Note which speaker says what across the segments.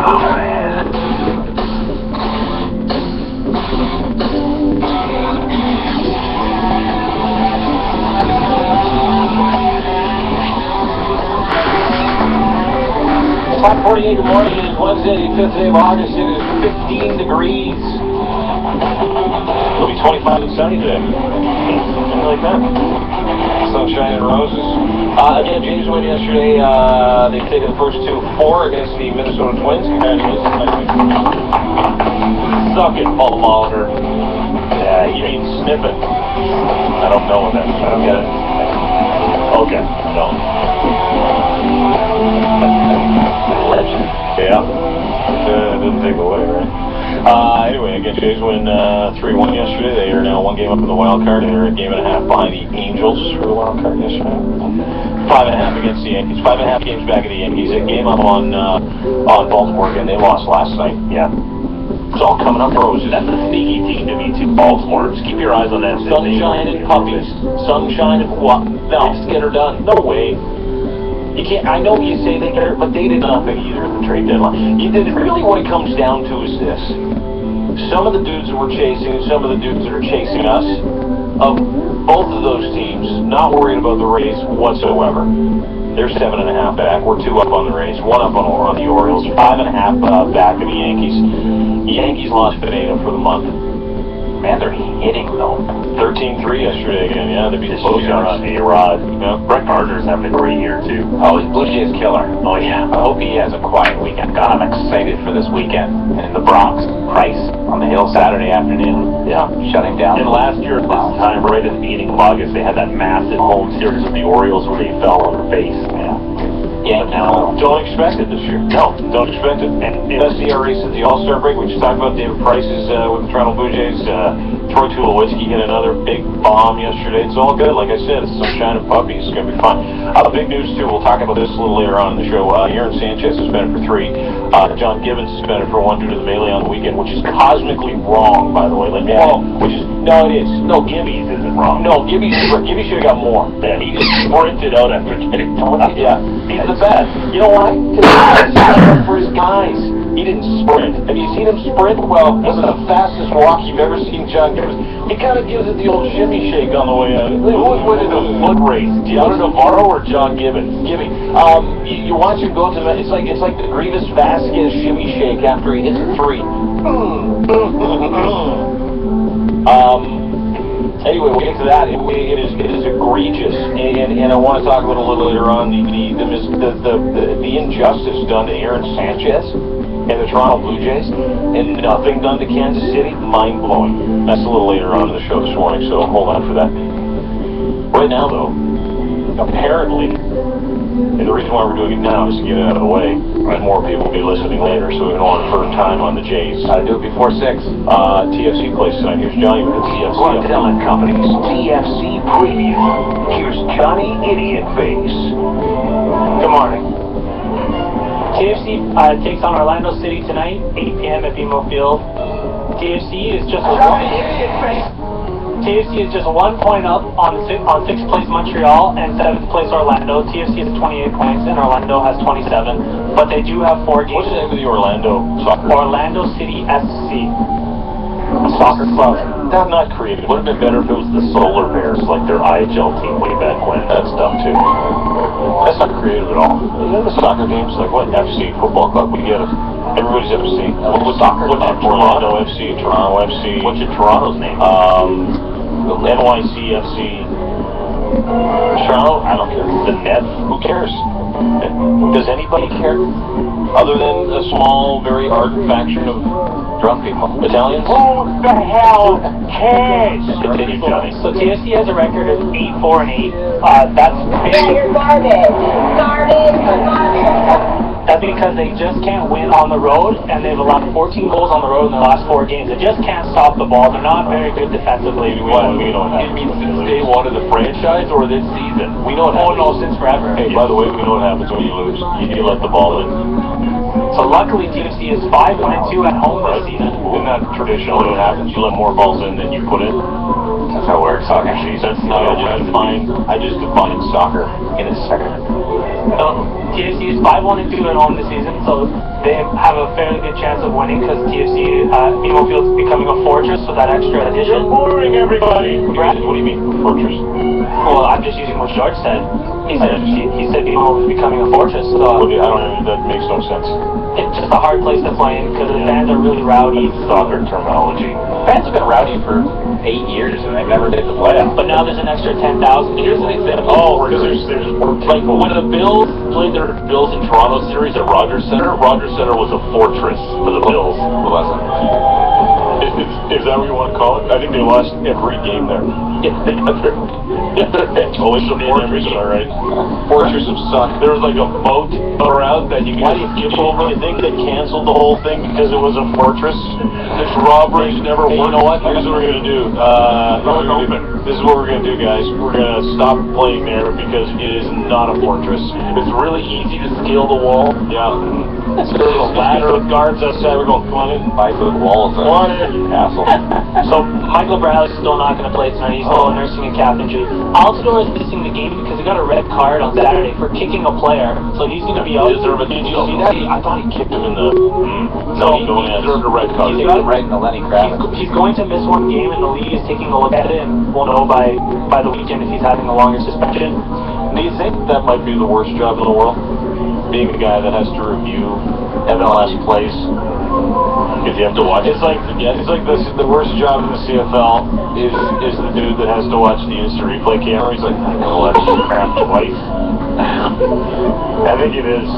Speaker 1: Top 48 good morning. It is Wednesday, the 5th day of August. It is 15 degrees. It'll be 25 and sunny today. Something like that. Sunshine and roses. Again, Jays win yesterday. They've taken the first 2-4 against the Minnesota Twins. Congratulations. Suck it, Paul Molitor. Yeah, you mean sniff it. I don't know what that means. I don't get it. Okay, no. Yeah, it didn't take away, right? Anyway, again, Jays win 3-1 yesterday. They are now 1 game up in the wild card. They are a game and a half behind the Angels for the wild card yesterday. 5.5 against the Yankees. 5.5 games back of the Yankees. A game up on Baltimore again. They lost last night. Yeah. It's all coming up roses.
Speaker 2: That's a sneaky team to be too. Baltimore. Just keep your eyes on that.
Speaker 1: Sunshine and puppies. Sunshine and what? No, just get her done. No way. You can't. I know you say they get her, but they did nothing either at the trade deadline. Really, what it comes down to is this: some of the dudes that we're chasing, and some of the dudes that are chasing us, of both of those teams, not worried about the Rays whatsoever. They're 7.5 back. We're 2 up on the Rays, 1 up on the Orioles, 5.5 back of the Yankees. The Yankees lost Pineda for the month. Man, they're hitting though. 13-3 yesterday again. Yeah, they beat the Blue Jays.
Speaker 2: A-Rod. Yeah. Brett Gardner's having a great year too.
Speaker 1: Oh, he's Blue Jays killer.
Speaker 2: Oh yeah.
Speaker 1: I hope he has a quiet weekend. God, I'm excited for this weekend. And the Bronx, Price on the Hill Saturday afternoon. Yeah, shut him down.
Speaker 2: And last year at this time, right at the beginning of August, they had that massive home series with the Orioles where they fell on their face.
Speaker 1: Yeah. Yeah, no, don't expect it this year.
Speaker 2: No, don't expect it.
Speaker 1: And best ERA since the All-Star break. We just talked about David Price's with the Toronto Blue Jays. Troy Tulowitzki hit another big bomb yesterday. It's all good. Like I said, it's sunshine and puppies. It's going to be fun. Big news, too. We'll talk about this a little later on in the show. Aaron Sanchez suspended for 3. John Gibbons suspended for 1 due to the melee on the weekend, which is cosmically wrong, by the way. Like, well, which is, no, it is. No,
Speaker 2: Gibby's isn't wrong.
Speaker 1: No, Gibby should have got more.
Speaker 2: Yeah, he just sprinted out after getting told.
Speaker 1: Yeah, he's the best. You know why? Because he signed up for his guys. He didn't sprint. Have you seen him sprint? Well, this is the fastest walk you've ever seen John Gibbons. He kind of gives it the old shimmy shake on the way out. Who was winning the foot race? Deanna Navarro or John Gibbons? Gibby. You watch him go to the, it's like the Grievous Vasquez shimmy shake after he hits a 3. Anyway, we'll get to that. It is egregious, and I want to talk about a little later on the injustice done to Aaron Sanchez and the Toronto Blue Jays, and nothing done to Kansas City. Mind blowing. That's a little later on in the show this morning, so hold on for that. Right now, though, apparently, and the reason why we're doing it now is to get it out of the way. More people will be listening later, so we don't want to burn time on the Jays. Do it before 6. TFC plays tonight. Here's Johnny with the TFC.
Speaker 3: Glenn and Company's TFC preview. Here's Johnny Idiot Face.
Speaker 1: Good morning.
Speaker 4: TFC takes on Orlando City tonight, 8 p.m. at BMO Field. TFC is just a 1 point up on 6th place Montreal and 7th place Orlando. TFC has 28 points and Orlando has 27, but they do have 4 games.
Speaker 1: What's the name of the Orlando soccer?
Speaker 4: Orlando City SC.
Speaker 1: Soccer club. That's not creative. Would have been better if it was the Solar Bears, like their IHL team way back when. That's dumb too. That's not creative at all. You know the soccer games, like what? FC Football Club, we get it. Everybody's FC. What's soccer? What's your Orlando FC, Toronto FC? What's your Toronto's name? NYCFC. Toronto? I don't care. The Net? Who cares? Does anybody care? Other than a small, very ardent faction of drunk people. Italians?
Speaker 3: Who the hell cares?
Speaker 1: Continue, Johnny.
Speaker 4: So TFC has a record of 8-4-8. That's because they just can't win on the road, and they've allowed 14 goals on the road in their last 4 games. They just can't stop the ball. They're not very good defensively.
Speaker 1: We don't have. You mean since day one of the franchise or this season? We know what happens.
Speaker 4: Oh no, since forever.
Speaker 1: Hey, by the way, we know what happens when you lose. You let the ball in.
Speaker 4: So luckily TFC is 5-2 at home this season.
Speaker 1: Isn't that traditional? What happens? You let more balls in than you put in. That's how it works. Soccer. That's not. I just defined soccer in a second.
Speaker 4: TFC is 5-1 and 2 at home this season, so they have a fairly good chance of winning because TFC, BMO Field's becoming a fortress with that extra addition.
Speaker 2: Boring, everybody.
Speaker 1: What do you mean, fortress?
Speaker 4: Well, I'm just using what George said. He said BMO was becoming a fortress, so
Speaker 2: Okay, I don't know, that makes no sense.
Speaker 4: it's just a hard place to play in because the fans are really rowdy.
Speaker 2: Soccer terminology.
Speaker 1: Fans have been rowdy for 8 years and they've never made the playoffs.
Speaker 4: But now there's an extra 10,000.
Speaker 1: Here's an example.
Speaker 2: Oh, because there's more
Speaker 1: Like when the Bills played their Bills in Toronto series at Rogers Center
Speaker 2: was a fortress for the Bills.
Speaker 1: It wasn't.
Speaker 2: Is that what you want to call it? I think they lost every game there. Only some fortress, all right.
Speaker 1: Fortress of Sun.
Speaker 2: There was like a boat around that you could skip over. You think they canceled the whole thing because it was a fortress? This robberies never worked.
Speaker 1: You know what?
Speaker 2: Here's what we're gonna do. This is what we're gonna do, guys. We're gonna stop playing there because it is not a fortress.
Speaker 1: It's really easy to scale the wall.
Speaker 2: Yeah. There's a ladder of guards outside. We're going, come on in.
Speaker 1: 5-foot walls.
Speaker 2: Come on in.
Speaker 1: Castle.
Speaker 4: So Michael Bradley's still not going to play tonight. He's still nursing a calf injury. Altidore is missing the game because he got a red card on Saturday for kicking a player. So he's going to be out.
Speaker 2: Did you see that? I thought he kicked him in the...
Speaker 1: No,
Speaker 2: he deserved a red card.
Speaker 1: He's got it right in the Lenny Kravitz.
Speaker 4: He's going to miss one game, and the league is taking a look at it, and we'll know by the weekend if he's having a longer suspension.
Speaker 2: Do you think that might be the worst job in the world? Being the guy that has to review MLS plays? Because you have to watch. It's like the worst job in the CFL is the dude that has to watch the instant replay camera. He's like, I'm gonna watch this crap twice. I think it is.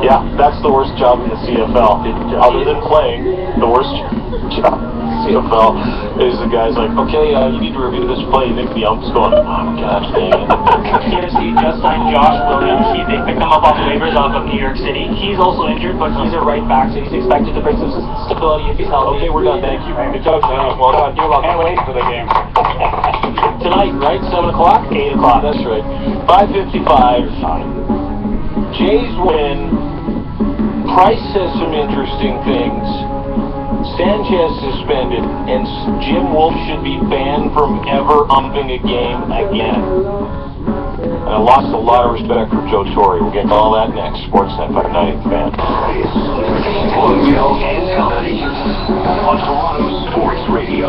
Speaker 2: Yeah, that's the worst job in the CFL. Other than playing, the worst job in the CFL is the guy's like, okay, you need to review this play. You think the ump's going, oh gosh, dang it.
Speaker 4: TFC just signed Josh Williams. They picked him up off waivers out of New York City. He's also injured, but he's a right back, so he's expected to bring some stability if he's healthy.
Speaker 2: Okay, we're done. Thank you. Good job, Josh. Well done. You're welcome. Can't wait for the game.
Speaker 1: Tonight, right? 7 o'clock?
Speaker 4: 8 o'clock.
Speaker 2: That's right. 5:55. Jays win. Price says some interesting things. Sanchez suspended, and Jim Wolf should be banned from ever umping a game again. And I lost a lot of respect for Joe Torre. We'll get to all that next. Sportsnet 590 fan.
Speaker 3: Audio and comedy on Toronto Sports Radio.